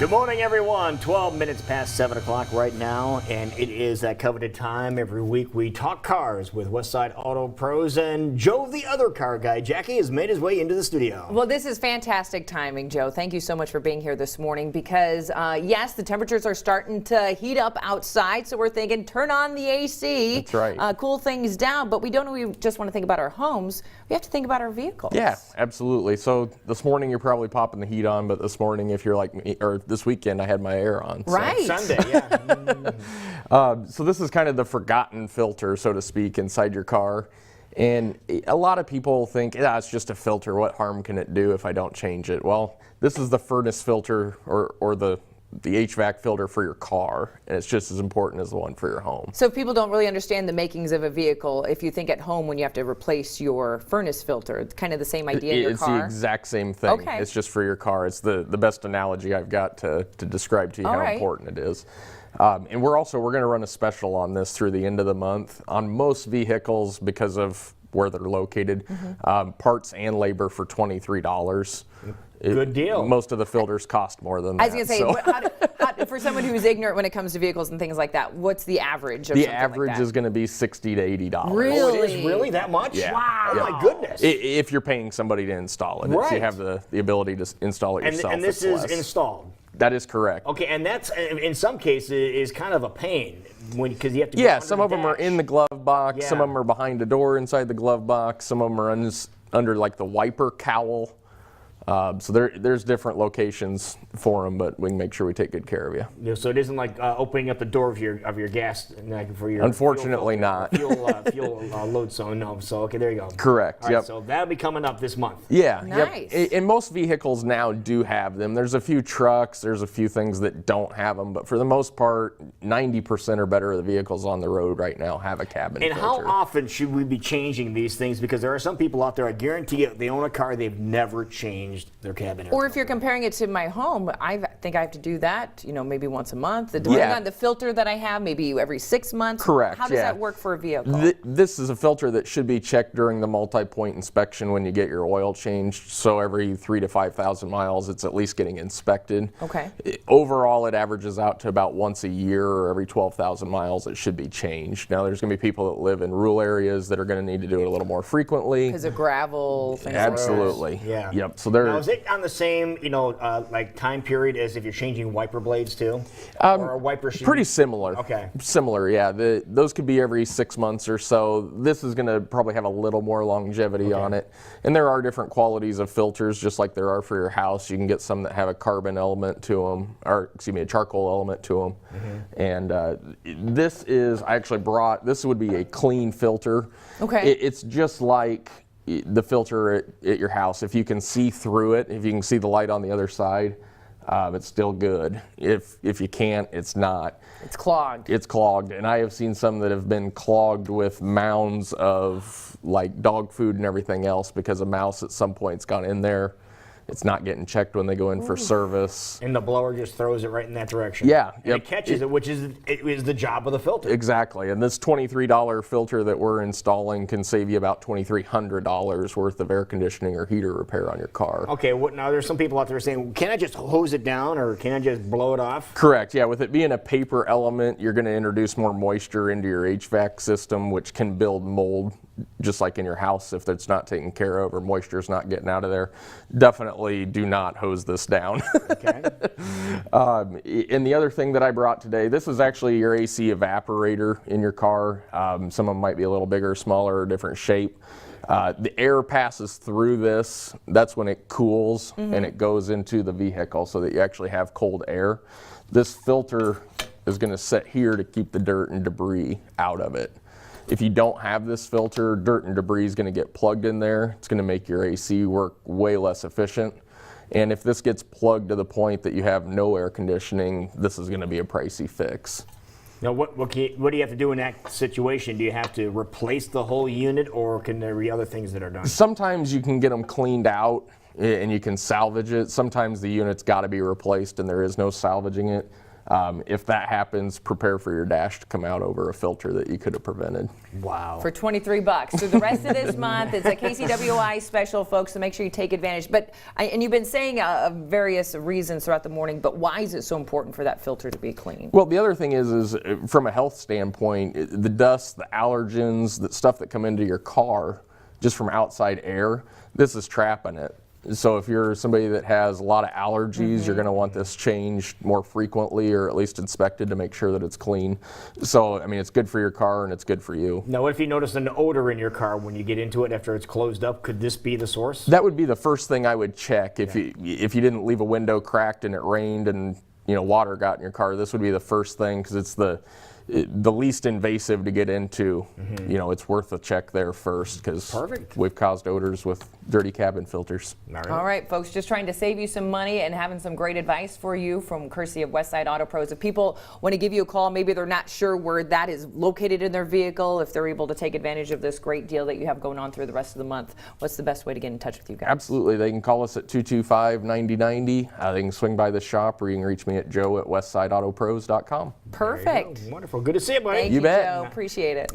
Good morning, everyone. 12 minutes past 7 o'clock right now, and it is that coveted time. Every week we talk cars with Westside Auto Pros, and Joe, the other car guy, Jackie, has made his way into the studio. Well, this is fantastic timing, Joe. Thank you so much for being here this morning because, yes, the temperatures are starting to heat up outside, so we're thinking turn on the AC. That's right. Cool things down, but we don't just want to think about our homes. We have to think about our vehicles. Yeah, absolutely. So this morning you're probably popping the heat on, but this morning, if you're like me, or this weekend I had my air on. So. Right. Sunday, yeah. So this is kind of the forgotten filter, so to speak, inside your car. And a lot of people think, yeah, it's just a filter. What harm can it do if I don't change it? Well, this is the furnace filter or the HVAC filter for your car, and it's just as important as the one for your home. So if people don't really understand the makings of a vehicle, if you think at home when you have to replace your furnace filter, it's kind of the same idea in your car? It's the exact same thing. Okay. It's just for your car. It's the best analogy I've got to describe to you how important it is. And we're going to run a special on this through the end of the month on most vehicles because of where they're located. Parts and labor for $23. Good deal. Most of the filters cost more than that. I was going to say, how, for someone who's ignorant when it comes to vehicles and things like that, what's the average of the something average like that? is going to be $60 to $80. Really? Oh, it is really that much? Yeah. Wow, Yeah. my goodness. If you're paying somebody to install it. If Right. you have the ability to install it yourself, and this it's is less. installed. That is correct. Okay, and that's, in some cases, is kind of a pain because you have to go Yeah, under some the of them are dash. in the glove box. Yeah. Some of them are behind the door inside the glove box. Some of them are under like the wiper cowl. So there's different locations for them, but we can make sure we take good care of you. Yeah, so it isn't like opening up the door of your gas for your Unfortunately not. fuel load zone. No, so okay, there you go. Correct. All right, Yep. so that'll be coming up this month. Yeah. Nice. Yep. And most vehicles now do have them. There's a few trucks. There's a few things that don't have them, but for the most part, 90% or better of the vehicles on the road right now have a cabin And filter. how often should we be changing these things? Because there are some people out there, I guarantee you, they own a car, they've never changed their cabin air Or if you're comparing it to my home, I think I have to do that, maybe once a month. Depending on the filter that I have, maybe every 6 months. Correct, How does yeah. that work for a vehicle? This is a filter that should be checked during the multi-point inspection when you get your oil changed. So every 3,000 to 5,000 miles, it's at least getting inspected. Okay. Overall, it averages out to about once a year or every 12,000 miles it should be changed. Now, there's going to be people that live in rural areas that are going to need to do it a little more frequently. Because of gravel, things Absolutely. Yeah. Yep. So Now, is it on the same, like time period as if you're changing wiper blades too? Or a wiper sheet? Pretty similar. Okay. Similar, yeah. Those could be every 6 months or so. This is going to probably have a little more longevity on it. And there are different qualities of filters, just like there are for your house. You can get some that have a carbon element to them, or excuse me, a charcoal element to them. And this would be a clean filter. Okay. It's just like the filter at your house. If you can see through it, if you can see the light on the other side, it's still good. If you can't, it's not. It's clogged. It's clogged, and I have seen some that have been clogged with mounds of like dog food and everything else because a mouse at some point's gone in there. It's not getting checked when they go in for service. And the blower just throws it right in that direction. Yeah. And it catches it, which is the job of the filter. Exactly, and this $23 filter that we're installing can save you about $2,300 worth of air conditioning or heater repair on your car. Okay, now there's some people out there saying, can I just hose it down or can I just blow it off? Correct, yeah. With it being a paper element, you're going to introduce more moisture into your HVAC system, which can build mold, just like in your house if it's not taken care of or moisture's not getting out of there. Definitely do not hose this down. Okay. And the other thing that I brought today, this is actually your AC evaporator in your car. Some of them might be a little bigger, smaller, or different shape. The air passes through this. That's when it cools and it goes into the vehicle so that you actually have cold air. This filter is going to sit here to keep the dirt and debris out of it. If you don't have this filter, dirt and debris is going to get plugged in there. It's going to make your AC work way less efficient. And if this gets plugged to the point that you have no air conditioning, this is going to be a pricey fix. Now, what do you have to do in that situation? Do you have to replace the whole unit, or can there be other things that are done? Sometimes you can get them cleaned out and you can salvage it. Sometimes the unit's got to be replaced and there is no salvaging it. If that happens, prepare for your dash to come out over a filter that you could have prevented. Wow. For $23. So the rest of this month, it's a KCWI special, folks, so make sure you take advantage. But and you've been saying various reasons throughout the morning, but why is it so important for that filter to be clean? Well, the other thing is from a health standpoint, the dust, the allergens, the stuff that come into your car just from outside air, this is trapping it. So if you're somebody that has a lot of allergies, you're going to want this changed more frequently, or at least inspected to make sure that it's clean. So, I mean, it's good for your car and it's good for you. Now, what if you notice an odor in your car when you get into it after it's closed up? Could this be the source? That would be the first thing I would check. If you didn't leave a window cracked and it rained and water got in your car, this would be the first thing, because it's the least invasive to get into. It's worth a check there first, because we've caused odors with dirty cabin filters. All right, folks, just trying to save you some money and having some great advice for you from courtesy of Westside Auto Pros. If people want to give you a call, maybe they're not sure where that is located in their vehicle, if they're able to take advantage of this great deal that you have going on through the rest of the month, what's the best way to get in touch with you guys? Absolutely. They can call us at 225-9090. They can swing by the shop, or you can reach me at joe@westsideautopros.com. Perfect. Wonderful. Good to see you, buddy. Thank You you, bet. Joe. Appreciate it.